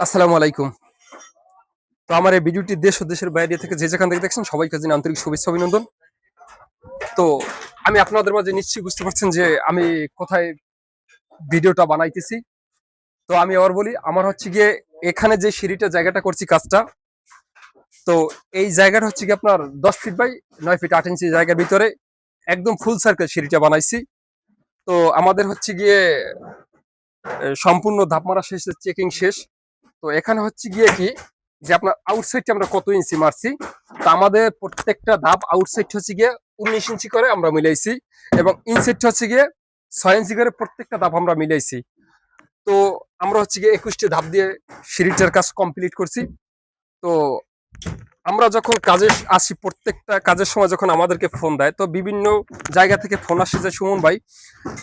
আসসালামু আলাইকুম। তো আমার এই ভিডিওটি দেশ ও দেশের বাইরে থেকে যে যেখান থেকে দেখছেন সবাইকে জানাই আন্তরিক শুভেচ্ছা অভিনন্দন। তো আমি আপনাদের মাঝে নিশ্চয়ই বুঝতে পারছেন যে আমি কোথায় ভিডিওটা বানাইতেছি। তো আমি আবার বলি, আমার হচ্ছে গিয়ে এখানে যে সিঁড়িটা জায়গাটা করছি কাজটা, তো এই জায়গাটা হচ্ছে গিয়ে আপনার 10 ফিট বাই 9 ফিট 8 ইঞ্চি জায়গার ভিতরে একদম ফুল সার্কেল সিঁড়িটা বানাইছি। তো আমাদের হচ্ছে গিয়ে সম্পূর্ণ ধাপ মারা শেষ, চেকিং শেষ। তো এখানে হচ্ছে গিয়ে কি যে আপনার আউটসাইডটা আমরা কত ইঞ্চি মারছি, তো আমাদের প্রত্যেকটা ধাপ আউটসাইড হচ্ছে গিয়ে 19 ইঞ্চি করে আমরা মিলাইছি, এবং ইনসাইডটা হচ্ছে গিয়ে 6 ইঞ্চি করে প্রত্যেকটা ধাপ আমরা মিলাইছি। তো আমরা হচ্ছে গিয়ে 21টি ধাপ দিয়ে সিঁড়িটার কাজ কমপ্লিট করছি। তো আমরা যখন কাজে আসি, প্রত্যেকটা কাজের সময় যখন আমাদেরকে ফোন দেয়, তো বিভিন্ন জায়গা থেকে ফোন আসে যে সুমন ভাই,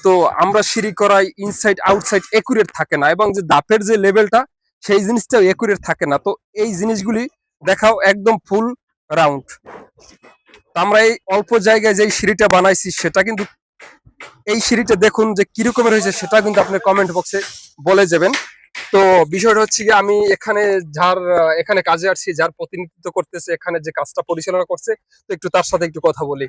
তো আমরা সিঁড়ি করাই ইনসাইড আউটসাইড একুরেট থাকে না, এবং যে ধাপের যে লেভেলটা সেই জিনিসটাও একুরেট থাকে না। তো এই জিনিসগুলি দেখাও একদম ফুল রাউন্ড। তো আমরা এই অল্প জায়গায় যে সিঁড়িটা বানাইছি সেটা কিন্তু, এই সিঁড়িটা দেখুন যে কিরকমের হয়েছে সেটা কিন্তু আপনি কমেন্ট বক্সে বলে যাবেন। তো বিষয়টা হচ্ছে কি, আমি এখানে এখানে কাজে আসছি, যার প্রতিনিধিত্ব করতেছে, এখানে যে কাজটা পরিচালনা করছে, তো একটু তার সাথে একটু কথা বলি।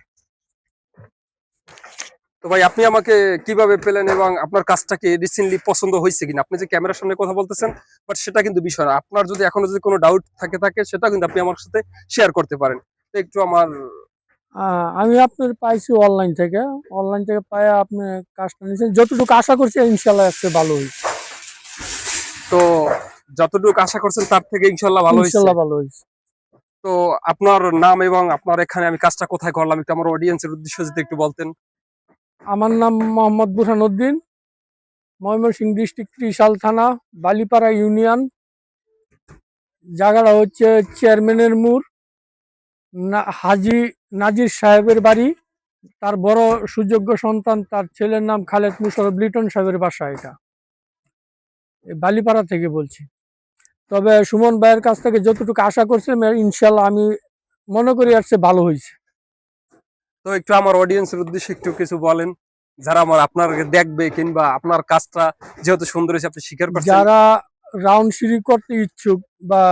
তো ভাই, আপনি আমাকে কিভাবে পেলেন এবং আপনার কাজটা কি রিসেন্টলি পছন্দ হয়েছে কিনা? আপনি যে ক্যামেরার সামনে কথা বলতেছেন, বাট সেটা কিন্তু বিষয় না। আপনার যদি এখনো যদি কোনো ডাউট থাকে সেটা কিন্তু আপনি আমার সাথে শেয়ার করতে পারেন। তো একটু আমার আমি আপনার পাইছি অনলাইন থেকে। অনলাইন থেকে পাইয়া আপনি কাজটা নিয়েছেন, যতটুকু আশা করছি ইনশাল্লাহ আসছে ভালো হয়েছে। তো যতটুকু আশা করছেন তার থেকে ইনশাল্লাহ ভালো হয়েছে। ইনশাল্লাহ ভালো হয়েছে। তো আপনার নাম এবং আপনার এখানে আমি কাজটা কোথায় করলাম একটু আমার অডিয়েন্সের উদ্দেশ্যে যদি একটু বলতেন। আমার নাম মোহাম্মদ বুরহানুদ্দিন, ময়মনসিংহ ডিস্ট্রিক্ট ত্রিশাল থানা, বালিপাড়া ইউনিয়ন। জায়গাটা হচ্ছে চেয়ারম্যানের মোড়, হাজি নাজির সাহেবের বাড়ি। তার বড় সুযোগ্য সন্তান, তার ছেলের নাম খালেদ মুশারফ লিটন সাহেবের বাসা। এটা এই বালিপাড়া থেকে বলছি। তবে সুমন ভাইয়ের কাছ থেকে যতটুকু আশা করছি ইনশাল্লাহ আমি মনে করি আসছে ভালো হয়েছে। তো একটু আমার অডিয়েন্সের উদ্দেশ্যে একটু কিছু বলেন, যারা আপনার দেখবে, কিংবা আপনার কাজটা যেহেতু সুন্দর হয়েছে আপনি স্বীকার করছেন। যারা রাউন্ড সিঁড়ি করতে ইচ্ছুক বা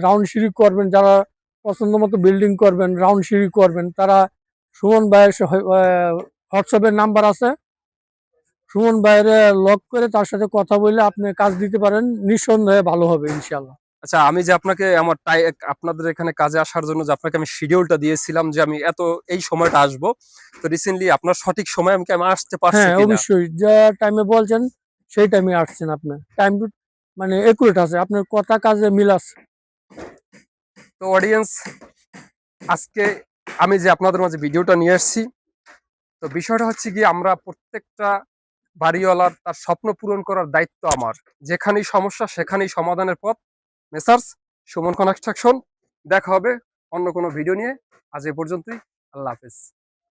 রাউন্ড সিঁড়ি করবেন, যারা পছন্দ মতো বিল্ডিং করবেন, রাউন্ড সিঁড়ি করবেন, তারা সুমন ভাইয়ের হোয়াটসঅ্যাপের নাম্বার আছে, সুমন ভাইয়ের লক করে তার সাথে কথা বললে আপনি কাজ দিতে পারেন, নিঃসন্দেহে ভালো হবে ইনশাল্লাহ। আচ্ছা, আমি যে আপনাকে আপনাদের এখানে কাজে আসার জন্য যে আপনাকে আমি শিডিউলটা দিয়েছিলাম যে আমি এই সময়টা আসবো, তো রিসেন্টলি আপনার সঠিক সময় আমি আসতে পারছি হ্যাঁ, কিনা? অবশ্যই যা টাইমে বলছেন সেই টাইমে আসছেন। আপনি টাইম মানে একুরেট আছে, আপনার কথা কাজে মিল আছে। তো অডিয়েন্স, আজকে আমি যে আপনাদের মাঝে ভিডিওটা নিয়ে আসছি, তো বিষয়টা হচ্ছে কি, আমরা প্রত্যেকটা বাড়িওয়ালার তার স্বপ্ন পূরণ করার দায়িত্ব আমার। যেখানেই সমস্যা সেখানেই সমাধানের পথ। Messrs Suman construction. দেখা হবে অন্য কোনো ভিডিও নিয়ে। আজ এ পর্যন্তই। আল্লাহ হাফেজ।